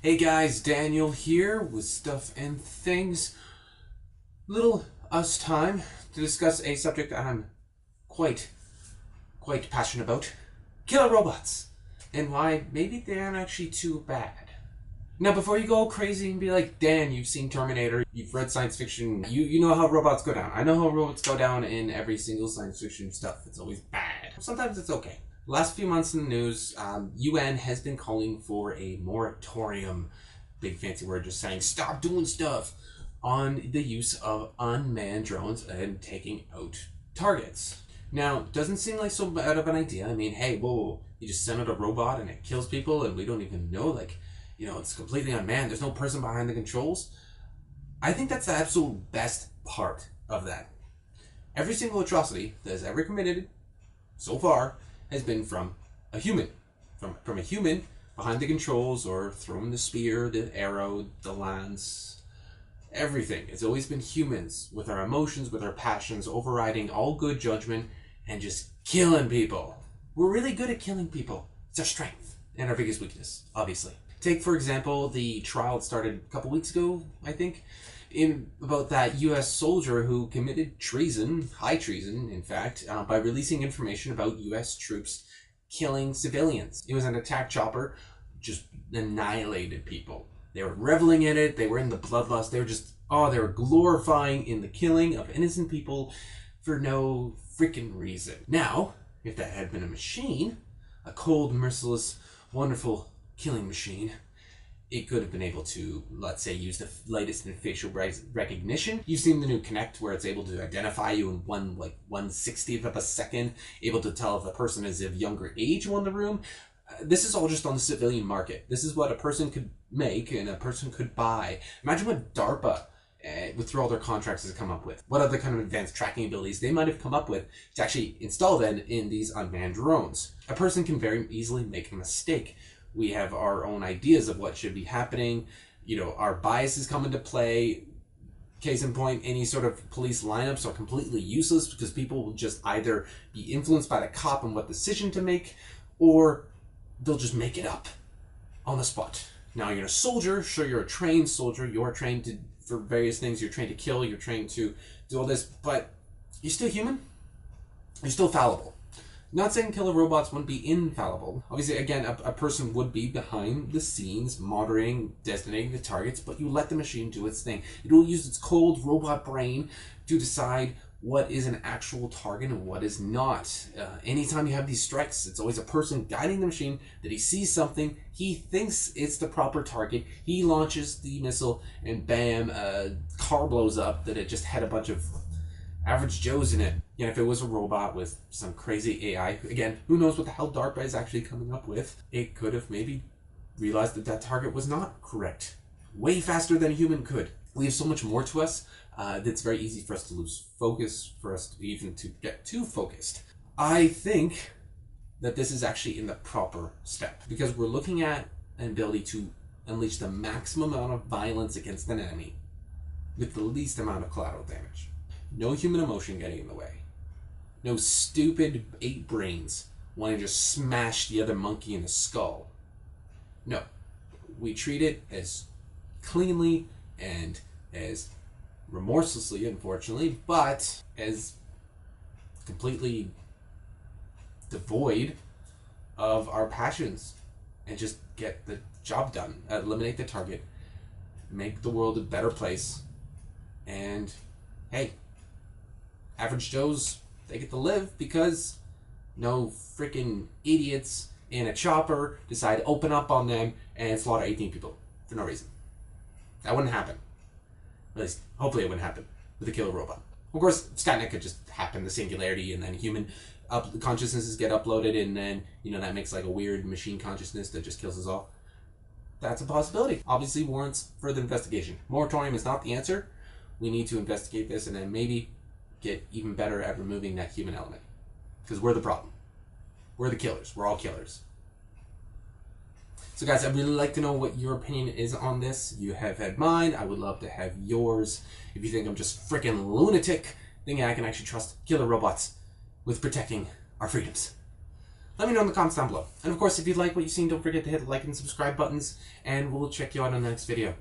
Hey guys, Daniel here with Stuff and Things. Little us time to discuss a subject I'm quite passionate about. Killer robots. And why maybe they aren't actually too bad. Now before you go crazy and be like, Dan, you've seen Terminator, you've read science fiction, you know how robots go down. I know how robots go down in every single science fiction stuff. It's always bad. Sometimes it's okay. Last few months in the news, UN has been calling for a moratorium, big fancy word just saying stop doing stuff, on the use of unmanned drones and taking out targets. Now, doesn't seem like so bad of an idea. I mean, hey, whoa, you just send out a robot and it kills people and we don't even know, it's completely unmanned. There's no person behind the controls. I think that's the absolute best part of that. Every single atrocity that has ever committed so far has been from a human. From a human behind the controls or throwing the spear, the arrow, the lance, everything. It's always been humans with our emotions, with our passions, overriding all good judgment and just killing people. We're really good at killing people. It's our strength and our biggest weakness, obviously. Take, for example, the trial that started a couple weeks ago, I think, about that U.S. soldier who committed treason, high treason, in fact, by releasing information about U.S. troops killing civilians. It was an attack chopper, just annihilated people. They were reveling in it. They were in the bloodlust. They were just, they were glorifying in the killing of innocent people for no freaking reason. Now, if that had been a machine, a cold, merciless, wonderful killing machine, it could have been able to, let's say, use the latest in facial recognition. You've seen the new Kinect where it's able to identify you in 1/160th of a second, able to tell if the person is of younger age in the room. This is all just on the civilian market. This is what a person could make and a person could buy. Imagine what DARPA, through all their contracts, has come up with. What other kind of advanced tracking abilities they might have come up with to actually install then in these unmanned drones. A person can very easily make a mistake. We have our own ideas of what should be happening. Our biases come into play. Case in point, any sort of police lineups are completely useless because people will just either be influenced by the cop on what decision to make, or they'll just make it up on the spot. Now, you're a soldier. Sure, you're a trained soldier. You're trained for various things. You're trained to kill. You're trained to do all this. But you're still human. You're still fallible. Not saying killer robots wouldn't be infallible. Obviously, again, a person would be behind the scenes, monitoring, designating the targets, but you let the machine do its thing. It will use its cold robot brain to decide what is an actual target and what is not. Anytime you have these strikes, it's always a person guiding the machine that he sees something, he thinks it's the proper target, he launches the missile, and bam, a car blows up that it just had a bunch of average Joes in it. If it was a robot with some crazy AI, again, who knows what the hell DARPA is actually coming up with, it could have maybe realized that that target was not correct. Way faster than a human could. We have so much more to us that it's very easy for us to lose focus, for us to even to get too focused. I think that this is actually in the proper step because we're looking at an ability to unleash the maximum amount of violence against an enemy with the least amount of collateral damage. No human emotion getting in the way. No stupid ape brains wanting to just smash the other monkey in the skull. No. We treat it as cleanly and as remorselessly, unfortunately, but as completely devoid of our passions and just get the job done. Eliminate the target. Make the world a better place. And, hey, average Joes, they get to live because no freaking idiots in a chopper decide to open up on them and slaughter 18 people for no reason. That wouldn't happen. At least, hopefully it wouldn't happen with a killer robot. Of course, Skynet could just happen, the singularity, and then human consciousnesses get uploaded, and then, that makes like a weird machine consciousness that just kills us all. That's a possibility. Obviously warrants further investigation. Moratorium is not the answer. We need to investigate this and then maybe get even better at removing that human element. Because we're the problem. We're the killers. We're all killers. So guys, I'd really like to know what your opinion is on this. You have had mine. I would love to have yours. If you think I'm just freaking lunatic, then yeah, I can actually trust killer robots with protecting our freedoms. Let me know in the comments down below. And of course, if you like what you've seen, don't forget to hit the like and subscribe buttons, and we'll check you out on the next video.